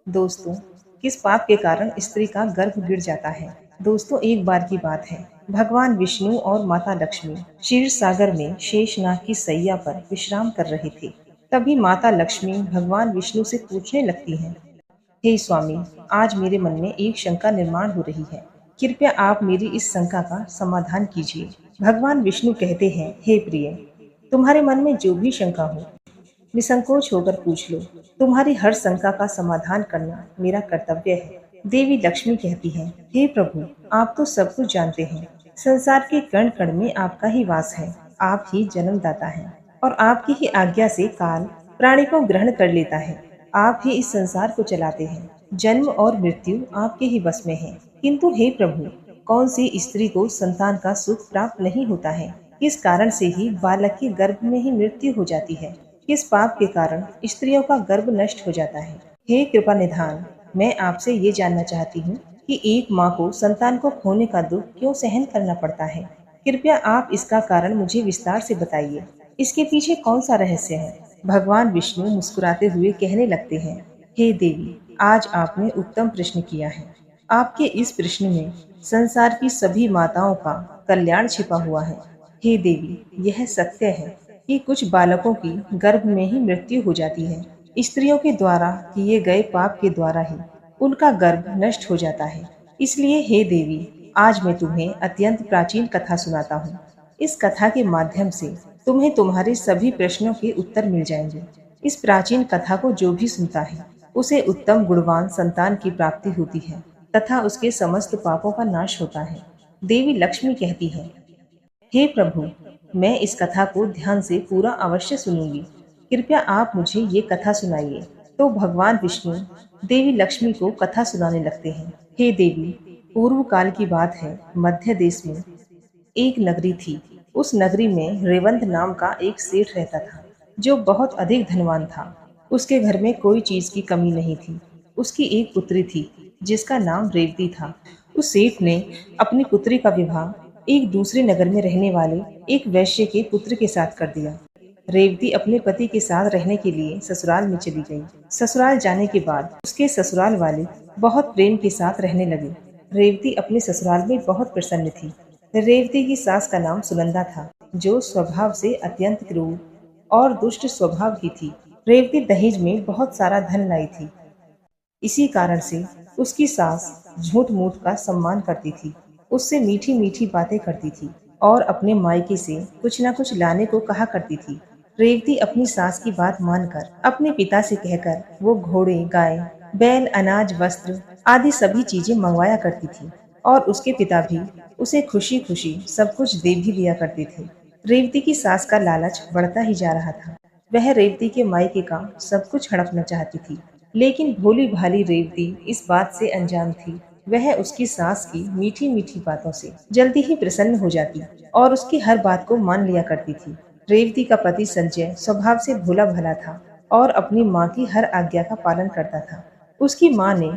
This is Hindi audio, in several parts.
दोस्तों, किस पाप के कारण स्त्री का गर्भ गिर जाता है? दोस्तों, एक बार की बात है। भगवान विष्णु और माता लक्ष्मी क्षीर सागर में शेषनाग की सैया पर विश्राम कर रहे थे। तभी माता लक्ष्मी भगवान विष्णु से पूछने लगती हैं, हे स्वामी, आज मेरे मन में एक शंका निर्माण हो रही है। कृपया आप मेरी इस शंका का समाधान कीजिए। भगवान विष्णु कहते हैं, हे प्रिय, तुम्हारे मन में जो भी शंका हो, निसंकोच होकर पूछ लो। तुम्हारी हर शंका का समाधान करना मेरा कर्तव्य है। देवी लक्ष्मी कहती है, हे प्रभु, आप तो सब कुछ जानते हैं। संसार के कण कण में आपका ही वास है। आप ही जन्मदाता हैं और आपकी ही आज्ञा से काल प्राणी को ग्रहण कर लेता है। आप ही इस संसार को चलाते हैं। जन्म और मृत्यु आपके ही बस में है। किंतु हे प्रभु, कौन सी स्त्री को संतान का सुख प्राप्त नहीं होता है? किस कारण से ही बालक के गर्भ में ही मृत्यु हो जाती है? किस पाप के कारण स्त्रियों का गर्भ नष्ट हो जाता है? हे कृपा निधान, मैं आपसे ये जानना चाहती हूँ कि एक माँ को संतान को खोने का दुख क्यों सहन करना पड़ता है? कृपया आप इसका कारण मुझे विस्तार से बताइए। इसके पीछे कौन सा रहस्य है? भगवान विष्णु मुस्कुराते हुए कहने लगते हैं, हे देवी, आज आपने उत्तम प्रश्न किया है। आपके इस प्रश्न में संसार की सभी माताओं का कल्याण छिपा हुआ है। हे देवी, यह सत्य है कि कुछ बालकों की गर्भ में ही मृत्यु हो जाती है। स्त्रियों के द्वारा किए गए पाप के द्वारा ही उनका गर्भ नष्ट हो जाता है। इसलिए हे देवी, आज मैं तुम्हें अत्यंत प्राचीन कथा सुनाता हूँ। इस कथा के माध्यम से तुम्हें तुम्हारे सभी प्रश्नों के उत्तर मिल जाएंगे। इस प्राचीन कथा को जो भी सुनता है, उसे उत्तम गुणवान संतान की प्राप्ति होती है तथा उसके समस्त पापों का नाश होता है। देवी लक्ष्मी कहती है, हे प्रभु, मैं इस कथा को ध्यान से पूरा अवश्य सुनूंगी। कृपया आप मुझे ये कथा सुनाइए। तो भगवान विष्णु देवी लक्ष्मी को कथा सुनाने लगते हैं। हे देवी, पूर्व काल की बात है। मध्य देश में एक नगरी थी। उस नगरी में रेवंत नाम का एक सेठ रहता था, जो बहुत अधिक धनवान था। उसके घर में कोई चीज की कमी नहीं थी। उसकी एक पुत्री थी, जिसका नाम रेवती था। उस सेठ ने अपनी पुत्री का विवाह एक दूसरे नगर में रहने वाले एक वैश्य के पुत्र के साथ कर दिया। रेवती अपने पति के साथ रहने के लिए ससुराल में चली गई। ससुराल जाने के बाद उसके ससुराल वाले बहुत प्रेम के साथ रहने लगे। रेवती अपने ससुराल में बहुत प्रसन्न थी। रेवती की सास का नाम सुनंदा था, जो स्वभाव से अत्यंत क्रूर और दुष्ट स्वभाव की थी। रेवती दहेज में बहुत सारा धन लाई थी। इसी कारण से उसकी सास झूठ मूठ का सम्मान करती थी, उससे मीठी मीठी बातें करती थी और अपने मायके से कुछ न कुछ लाने को कहा करती थी। रेवती अपनी सास की बात मानकर अपने पिता से कहकर वो घोड़े, गाय, बैल, अनाज, वस्त्र आदि सभी चीजें मंगवाया करती थी और उसके पिता भी उसे खुशी खुशी सब कुछ दे भी दिया करते थे। रेवती की सास का लालच बढ़ता ही जा रहा था। वह रेवती के मायके का सब कुछ हड़पना चाहती थी, लेकिन भोली भाली रेवती इस बात से अनजान थी। वह उसकी सास की मीठी मीठी बातों से जल्दी ही प्रसन्न हो जाती और उसकी हर बात को मान लिया करती थी। रेवती का पति संजय स्वभाव से भोला भला था और अपनी माँ की हर आज्ञा का पालन करता था। उसकी माँ ने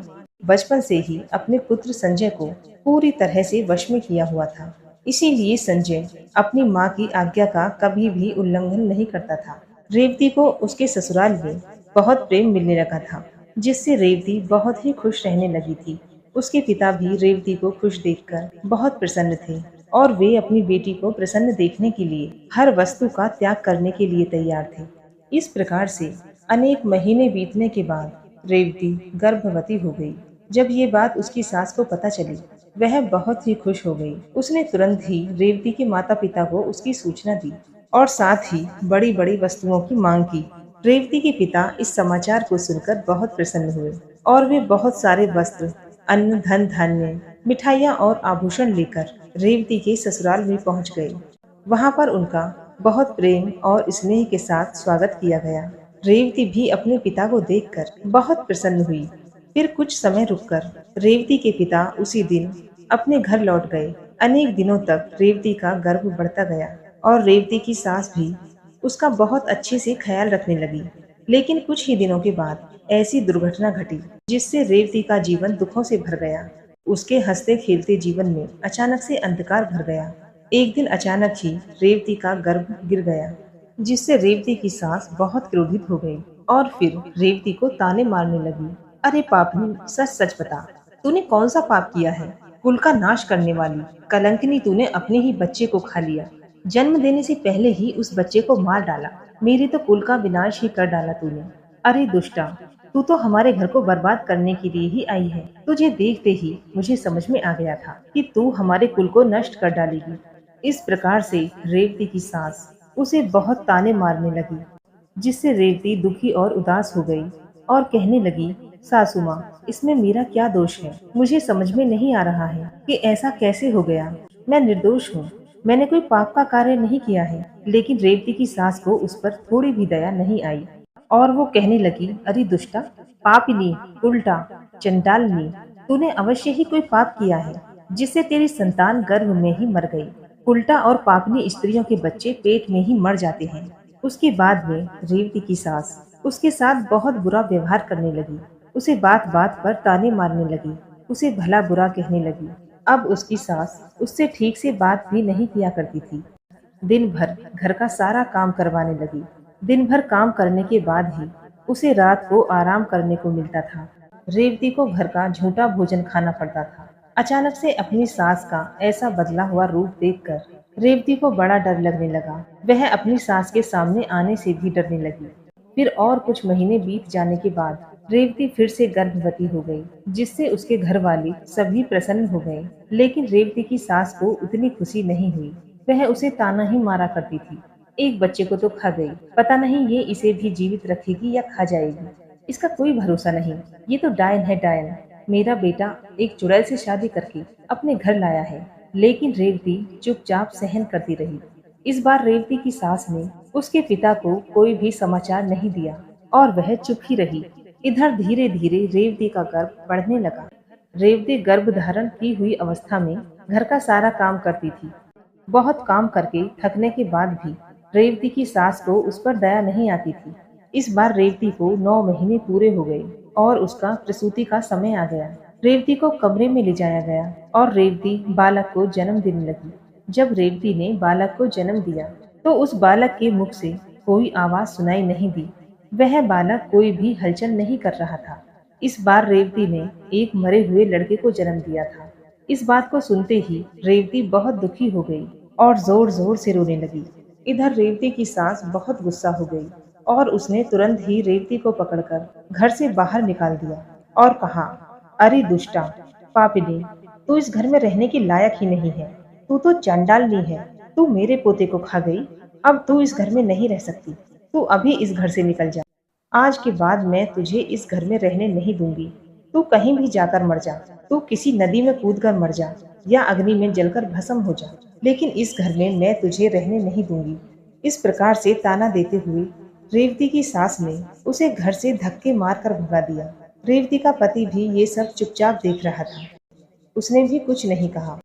बचपन से ही अपने पुत्र संजय को पूरी तरह से वश में किया हुआ था। इसीलिए संजय अपनी माँ की आज्ञा का कभी भी उल्लंघन नहीं करता था। रेवती को उसके ससुराल में बहुत प्रेम मिलने लगा था, जिससे रेवती बहुत ही खुश रहने लगी थी। उसके पिता भी रेवती को खुश देखकर बहुत प्रसन्न थे और वे अपनी बेटी को प्रसन्न देखने के लिए हर वस्तु का त्याग करने के लिए तैयार थे। इस प्रकार से अनेक महीने बीतने के बाद रेवती गर्भवती हो गई। जब ये बात उसकी सास को पता चली, वह बहुत ही खुश हो गई। उसने तुरंत ही रेवती के माता पिता को उसकी सूचना दी और साथ ही बड़ी बड़ी वस्तुओं की मांग की। रेवती के पिता इस समाचार को सुनकर बहुत प्रसन्न हुए और वे बहुत सारे वस्त्र, अन्न, धन धान्य, मिठाइयाँ और आभूषण लेकर रेवती के ससुराल में पहुंच गए। वहां पर उनका बहुत प्रेम और स्नेह के साथ स्वागत किया गया। रेवती भी अपने पिता को देखकर बहुत प्रसन्न हुई। फिर कुछ समय रुककर रेवती के पिता उसी दिन अपने घर लौट गए। अनेक दिनों तक रेवती का गर्भ बढ़ता गया और रेवती की सास भी उसका बहुत अच्छे से ख्याल रखने लगी। लेकिन कुछ ही दिनों के बाद ऐसी दुर्घटना घटी जिससे रेवती का जीवन दुखों से भर गया। उसके हंसते खेलते जीवन में अचानक से अंधकार भर गया। एक दिन अचानक ही रेवती का गर्भ गिर गया, जिससे रेवती की सास बहुत क्रोधित हो गई और फिर रेवती को ताने मारने लगी। अरे पापनी, सच सच बता, तूने कौन सा पाप किया है? कुल का नाश करने वाली कलंकिनी, तूने अपने ही बच्चे को खा लिया। जन्म देने से पहले ही उस बच्चे को मार डाला। मेरे तो कुल का विनाश ही कर डाला तूने। अरे दुष्टा, तू तो हमारे घर को बर्बाद करने के लिए ही आई है। तुझे देखते ही मुझे समझ में आ गया था कि तू हमारे कुल को नष्ट कर डालेगी। इस प्रकार से रेवती की सास उसे बहुत ताने मारने लगी, जिससे रेवती दुखी और उदास हो गई और कहने लगी, सासू माँ, इसमें मेरा क्या दोष है? मुझे समझ में नहीं आ रहा है कि ऐसा कैसे हो गया। मैं निर्दोष हूँ, मैंने कोई पाप का कार्य नहीं किया है। लेकिन रेवती की सास को उस पर थोड़ी भी दया नहीं आई और वो कहने लगी, अरे दुष्टा, पापिनी, उल्टा, चंडालनी, तूने अवश्य ही कोई पाप किया है, जिससे तेरी संतान गर्भ में ही मर गई। उल्टा और पापनी स्त्रियों के बच्चे पेट में ही मर जाते हैं। उसके बाद में रेवती की सास उसके साथ बहुत बुरा व्यवहार करने लगी। उसे बात बात पर ताने मारने लगी, उसे भला बुरा कहने लगी। अब उसकी सास उससे ठीक से बात भी नहीं किया करती थी। दिन भर घर का सारा काम करवाने लगी। दिन भर काम करने के बाद ही उसे रात को आराम करने को मिलता था। रेवती को घर का झूठा भोजन खाना पड़ता था। अचानक से अपनी सास का ऐसा बदला हुआ रूप देखकर रेवती को बड़ा डर लगने लगा। वह अपनी सास के सामने आने से भी डरने लगी। फिर और कुछ महीने बीत जाने के बाद रेवती फिर से गर्भवती हो गई, जिससे उसके घर वाले सभी प्रसन्न हो गए। लेकिन रेवती की सास को उतनी खुशी नहीं हुई। वह उसे ताना ही मारा करती थी, एक बच्चे को तो खा गई, पता नहीं ये इसे भी जीवित रखेगी या खा जाएगी। इसका कोई भरोसा नहीं, ये तो डायन है, डायन। मेरा बेटा एक चुड़ैल से शादी करके अपने घर लाया है। लेकिन रेवती चुपचाप सहन करती रही। इस बार रेवती की सास ने उसके पिता को कोई भी समाचार नहीं दिया और वह चुप ही रही। इधर धीरे धीरे रेवती का गर्भ बढ़ने लगा। रेवती गर्भ धारण की हुई अवस्था में घर का सारा काम करती थी। बहुत काम करके थकने के बाद भी रेवती की सास को उस पर दया नहीं आती थी। इस बार रेवती को 9 महीने पूरे हो गए और उसका प्रसूति का समय आ गया। रेवती को कमरे में ले जाया गया और रेवती बालक को जन्म देने लगी। जब रेवती ने बालक को जन्म दिया तो उस बालक के मुख से कोई आवाज सुनाई नहीं दी। वह बालक कोई भी हलचल नहीं कर रहा था। इस बार रेवती ने एक मरे हुए लड़के को जन्म दिया था। इस बात को सुनते ही रेवती बहुत दुखी हो गई और जोर जोर से रोने लगी। इधर रेवती की सास बहुत गुस्सा हो गई और उसने तुरंत ही रेवती को पकड़कर घर से बाहर निकाल दिया और कहा, अरे दुष्टा, पापिनी, तू इस घर में रहने के लायक ही नहीं है। तू तो चांडालनी है। तू मेरे पोते को खा गई। अब तू इस घर में नहीं रह सकती। तू अभी इस घर से निकल जा। आज के बाद मैं तुझे इस घर में रहने नहीं दूंगी। तू कहीं भी जाकर मर जा। तू किसी नदी में कूदकर मर जा या अग्नि में जलकर भस्म हो जा, लेकिन इस घर में मैं तुझे रहने नहीं दूंगी। इस प्रकार से ताना देते हुए रेवती की सास ने उसे घर से धक्के मारकर भगा दिया। रेवती का पति भी ये सब चुपचाप देख रहा था। उसने भी कुछ नहीं कहा।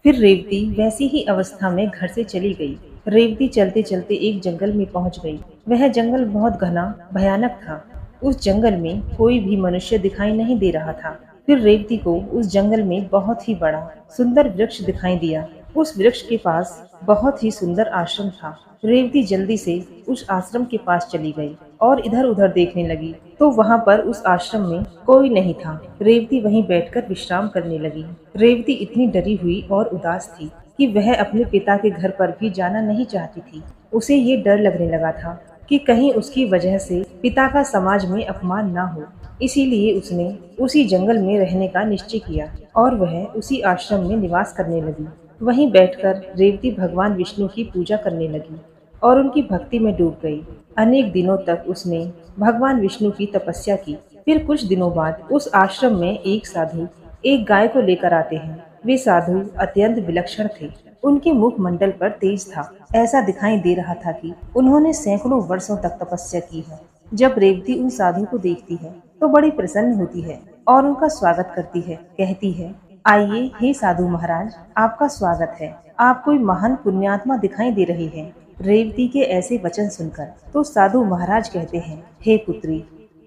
फिर रेवती वैसी ही अवस्था में घर से चली गई। रेवती चलते चलते एक जंगल में पहुंच गई। वह जंगल बहुत घना भयानक था। उस जंगल में कोई भी मनुष्य दिखाई नहीं दे रहा था। फिर रेवती को उस जंगल में बहुत ही बड़ा सुंदर वृक्ष दिखाई दिया। उस वृक्ष के पास बहुत ही सुंदर आश्रम था। रेवती जल्दी से उस आश्रम के पास चली गई और इधर उधर देखने लगी तो वहाँ पर उस आश्रम में कोई नहीं था। रेवती वहीं बैठकर विश्राम करने लगी। रेवती इतनी डरी हुई और उदास थी कि वह अपने पिता के घर पर भी जाना नहीं चाहती थी। उसे ये डर लगने लगा था कि कहीं उसकी वजह से पिता का समाज में अपमान ना हो। इसीलिए उसने उसी जंगल में रहने का निश्चय किया और वह उसी आश्रम में निवास करने लगी। वहीं बैठकर रेवती भगवान विष्णु की पूजा करने लगी और उनकी भक्ति में डूब गई। अनेक दिनों तक उसने भगवान विष्णु की तपस्या की। फिर कुछ दिनों बाद उस आश्रम में एक साधु एक गाय को लेकर आते हैं। वे साधु अत्यंत विलक्षण थे। उनके मुख मंडल पर तेज था। ऐसा दिखाई दे रहा था कि उन्होंने सैकड़ों वर्षों तक तपस्या की है। जब रेवती उन साधु को देखती है तो बड़ी प्रसन्न होती है और उनका स्वागत करती है। कहती है, आइए हे साधु महाराज, आपका स्वागत है। आप कोई महान पुण्यात्मा दिखाई दे रहे हैं। रेवती के ऐसे वचन सुनकर तो साधु महाराज कहते हैं, हे पुत्री,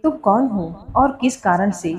तुम कौन हो और किस कारण से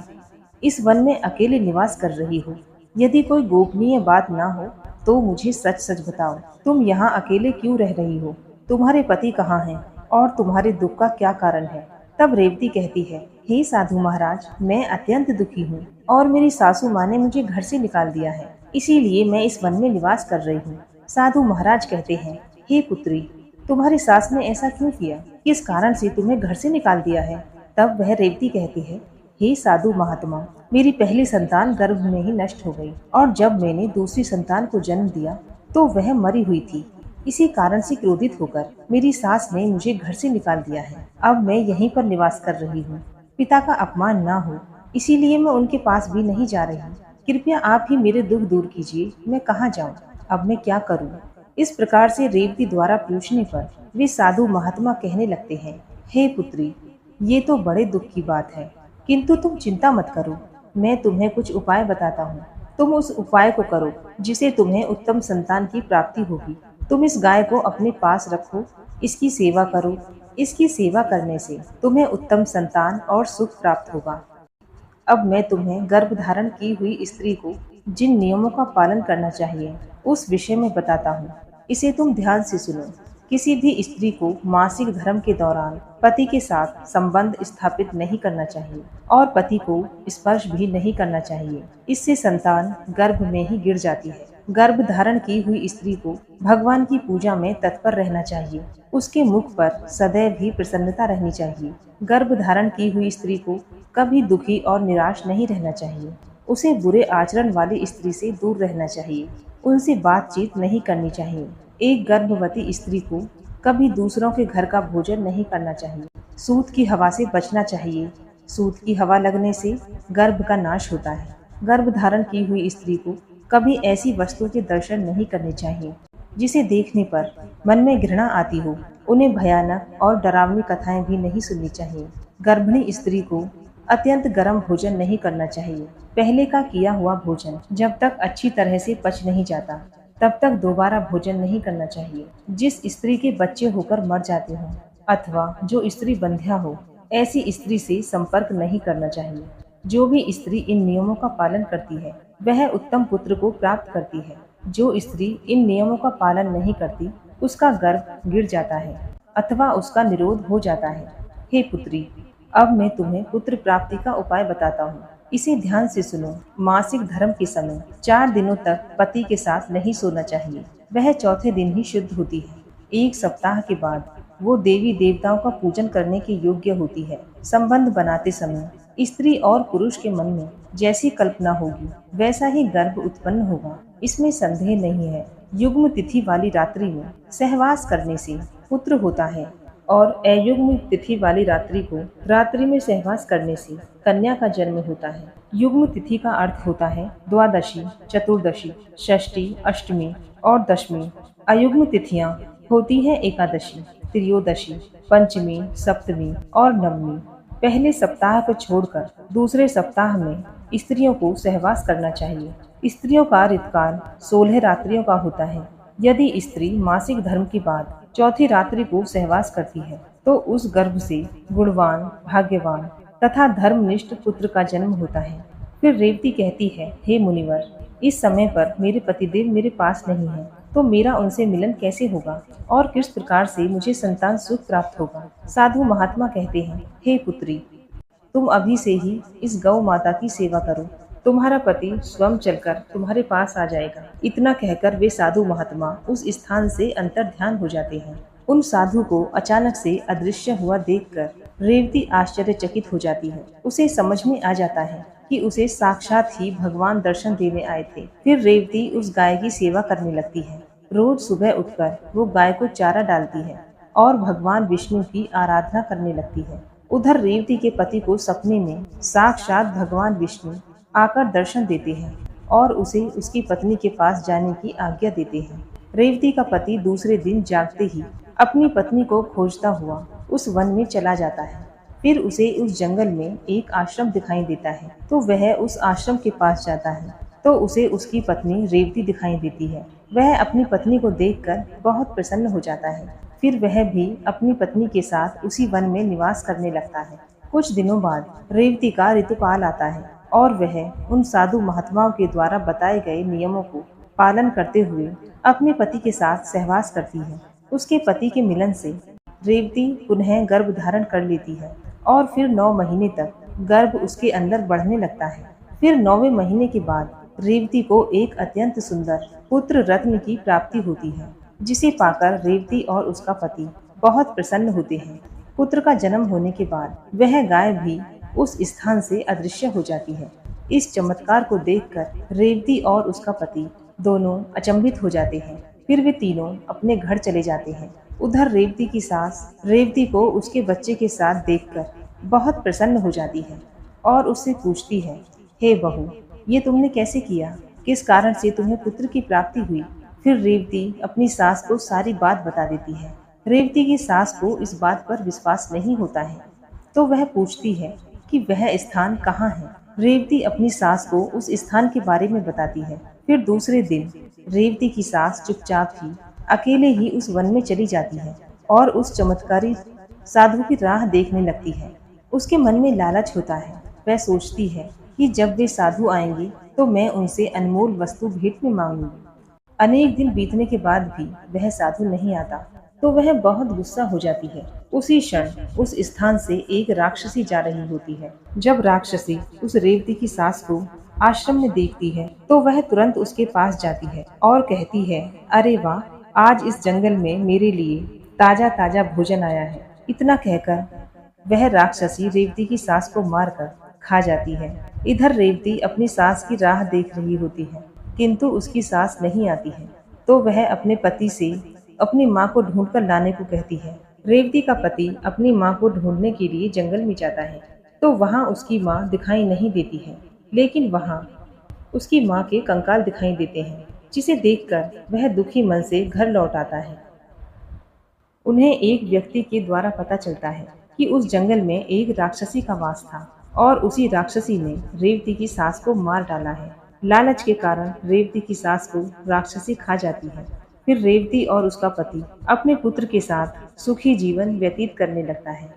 इस वन में अकेले निवास कर रही हो? यदि कोई गोपनीय बात ना हो तो मुझे सच सच बताओ, तुम यहाँ अकेले क्यों रह रही हो? तुम्हारे पति कहाँ हैं और तुम्हारे दुख का क्या कारण है? तब रेवती कहती है, हे साधु महाराज, मैं अत्यंत दुखी हूँ और मेरी सासू माँ ने मुझे घर से निकाल दिया है, इसीलिए मैं इस वन में निवास कर रही हूँ। साधु महाराज कहते हैं, हे पुत्री, तुम्हारी सास ने ऐसा क्यों किया? किस कारण से तुम्हें घर से निकाल दिया है? तब वह रेवती कहती है, हे साधु महात्मा, मेरी पहली संतान गर्भ में ही नष्ट हो गई और जब मैंने दूसरी संतान को जन्म दिया तो वह मरी हुई थी। इसी कारण से क्रोधित होकर मेरी सास ने मुझे घर से निकाल दिया है। अब मैं यहीं पर निवास कर रही हूँ। पिता का अपमान ना हो, इसीलिए मैं उनके पास भी नहीं जा रही। कृपया आप ही मेरे दुख दूर कीजिए, मैं कहाँ जाऊँ? अब मैं क्या करूँ? इस प्रकार से रेवती द्वारा पूछने पर वे साधु महात्मा कहने लगते हैं, हे पुत्री, ये तो बड़े दुख की बात है, किंतु तुम चिंता मत करो, मैं तुम्हें कुछ उपाय बताता हूँ। तुम उस उपाय को करो जिसे तुम्हें उत्तम संतान की प्राप्ति होगी। तुम इस गाय को अपने पास रखो, इसकी सेवा करो। इसकी सेवा करने से तुम्हें उत्तम संतान और सुख प्राप्त होगा। अब मैं तुम्हें गर्भ धारण की हुई स्त्री को जिन नियमों का पालन करना चाहिए उस विषय में बताता हूँ। इसे तुम ध्यान से सुनो। किसी भी स्त्री को मासिक धर्म के दौरान पति के साथ संबंध स्थापित नहीं करना चाहिए और पति को स्पर्श भी नहीं करना चाहिए। इससे संतान गर्भ में ही गिर जाती है। गर्भ धारण की हुई स्त्री को भगवान की पूजा में तत्पर रहना चाहिए। उसके मुख पर सदैव ही प्रसन्नता रहनी चाहिए। गर्भ धारण की हुई स्त्री को कभी दुखी और निराश नहीं रहना चाहिए। उसे बुरे आचरण वाली स्त्री से दूर रहना चाहिए। उनसे बातचीत नहीं करनी चाहिए। एक गर्भवती स्त्री को कभी दूसरों के घर का भोजन नहीं करना चाहिए। सूत की हवा से बचना चाहिए। सूत की हवा लगने से गर्भ का नाश होता है। गर्भ धारण की हुई स्त्री को कभी ऐसी वस्तु के दर्शन नहीं करने चाहिए जिसे देखने पर मन में घृणा आती हो। उन्हें भयानक और डरावनी कथाएं भी नहीं सुननी चाहिए। गर्भिणी स्त्री को अत्यंत गर्म भोजन नहीं करना चाहिए। पहले का किया हुआ भोजन जब तक अच्छी तरह से पच नहीं जाता तब तक दोबारा भोजन नहीं करना चाहिए। जिस स्त्री के बच्चे होकर मर जाते हों अथवा जो स्त्री बंध्या हो, ऐसी स्त्री से संपर्क नहीं करना चाहिए। जो भी स्त्री इन नियमों का पालन करती है वह उत्तम पुत्र को प्राप्त करती है। जो स्त्री इन नियमों का पालन नहीं करती उसका गर्भ गिर जाता है अथवा उसका निरोध हो जाता है। हे पुत्री, अब मैं तुम्हें पुत्र प्राप्ति का उपाय बताता हूँ। इसे ध्यान से सुनो। मासिक धर्म के समय 4 दिनों तक पति के साथ नहीं सोना चाहिए। वह चौथे दिन ही शुद्ध होती है। 1 सप्ताह के बाद वो देवी देवताओं का पूजन करने के योग्य होती है। संबंध बनाते समय स्त्री और पुरुष के मन में जैसी कल्पना होगी वैसा ही गर्भ उत्पन्न होगा, इसमें संदेह नहीं है। युग्म तिथि वाली रात्रि में सहवास करने से पुत्र होता है और अयुग्म तिथि वाली रात्रि को रात्रि में सहवास करने से कन्या का जन्म होता है। युग्म तिथि का अर्थ होता है द्वादशी, चतुर्दशी, षष्ठी, अष्टमी और दशमी। अयुग्म तिथियां होती है एकादशी, त्रयोदशी, पंचमी, सप्तमी और नवमी। पहले सप्ताह को छोड़कर दूसरे सप्ताह में स्त्रियों को सहवास करना चाहिए। स्त्रियों का ऋतुकाल 16 रात्रियों का होता है। यदि स्त्री मासिक धर्म के बाद चौथी रात्रि को सहवास करती है तो उस गर्भ से गुणवान, भाग्यवान तथा धर्मनिष्ठ पुत्र का जन्म होता है। फिर रेवती कहती है, हे मुनिवर, इस समय पर मेरे पतिदेव मेरे पास नहीं है तो मेरा उनसे मिलन कैसे होगा और किस प्रकार से मुझे संतान सुख प्राप्त होगा? साधु महात्मा कहते हैं, हे पुत्री, तुम अभी से ही इस गौ माता की सेवा करो, तुम्हारा पति स्वयं चलकर तुम्हारे पास आ जाएगा। इतना कहकर वे साधु महात्मा उस स्थान से अंतर ध्यान हो जाते हैं। उन साधु को अचानक से अदृश्य हुआ देखकर रेवती आश्चर्यचकित हो जाती है। उसे समझ में आ जाता है कि उसे साक्षात ही भगवान दर्शन देने आए थे। फिर रेवती उस गाय की सेवा करने लगती है। रोज सुबह उठकर वो गाय को चारा डालती है और भगवान विष्णु की आराधना करने लगती है। उधर रेवती के पति को सपने में साक्षात भगवान विष्णु आकर दर्शन देते हैं और उसे उसकी पत्नी के पास जाने की आज्ञा देते हैं। रेवती का पति दूसरे दिन जागते ही अपनी पत्नी को खोजता हुआ उस वन में चला जाता है। फिर उसे उस जंगल में एक आश्रम दिखाई देता है तो वह उस आश्रम के पास जाता है तो उसे उसकी पत्नी रेवती दिखाई देती है। वह अपनी पत्नी को देखकर बहुत प्रसन्न हो जाता है। फिर वह भी अपनी पत्नी के साथ उसी वन में निवास करने लगता है। कुछ दिनों बाद रेवती का ऋतुकाल आता है और वह उन साधु महात्माओं के द्वारा बताए गए नियमों को पालन करते हुए अपने पति के साथ सहवास करती है। उसके पति के मिलन से रेवती पुनः गर्भ धारण कर लेती है और फिर 9 महीने तक गर्भ उसके अंदर बढ़ने लगता है। फिर 9वें महीने के बाद रेवती को एक अत्यंत सुंदर पुत्र रत्न की प्राप्ति होती है, जिसे पाकर रेवती और उसका पति बहुत प्रसन्न होते हैं। पुत्र का जन्म होने के बाद वह गाय भी उस स्थान से अदृश्य हो जाती है। इस चमत्कार को देखकर रेवती और उसका पति दोनों अचंभित हो जाते हैं। फिर वे तीनों अपने घर चले जाते हैं। उधर रेवती की सास रेवती को उसके बच्चे के साथ देखकर बहुत प्रसन्न हो जाती है और उससे पूछती है, हे बहू, ये तुमने कैसे किया? किस कारण से तुम्हें पुत्र की प्राप्ति हुई? फिर रेवती अपनी सास को सारी बात बता देती है। रेवती की सास को इस बात पर विश्वास नहीं होता है, तो वह पूछती है कि वह स्थान कहाँ है। रेवती अपनी सास को उस स्थान के बारे में बताती है। फिर दूसरे दिन रेवती की सास चुपचाप ही अकेले ही उस वन में चली जाती है और उस चमत्कारी साधु की राह देखने लगती है। उसके मन में लालच होता है। वह सोचती है कि जब वे साधु आएंगे तो मैं उनसे अनमोल वस्तु भेंट में मांगूंगी। अनेक दिन बीतने के बाद भी वह साधु नहीं आता, तो वह बहुत गुस्सा हो जाती है। उसी क्षण उस स्थान से एक राक्षसी जा रही होती है। जब राक्षसी उस रेवती की सास को आश्रम में देखती है तो वह तुरंत उसके पास जाती है और कहती है, अरे वाह, आज इस जंगल में मेरे लिए ताजा ताजा भोजन आया है। इतना कहकर वह राक्षसी रेवती की सास को मारकर खा जाती है। इधर रेवती अपनी सास की राह देख रही होती है, किंतु उसकी सास नहीं आती है, तो वह अपने पति से अपनी माँ को ढूंढकर लाने को कहती है। रेवती का पति अपनी माँ को ढूंढने के लिए जंगल में जाता है, तो वहाँ उसकी माँ दिखाई नहीं देती है, लेकिन वहाँ उसकी माँ के कंकाल दिखाई देते हैं, जिसे देखकर वह दुखी मन से घर लौट आता है। उन्हें एक व्यक्ति के द्वारा पता चलता है कि उस जंगल में एक राक्षसी का वास था और उसी राक्षसी ने रेवती की सास को मार डाला है। लालच के कारण रेवती की सास को राक्षसी खा जाती है। फिर रेवती और उसका पति अपने पुत्र के साथ सुखी जीवन व्यतीत करने लगता है।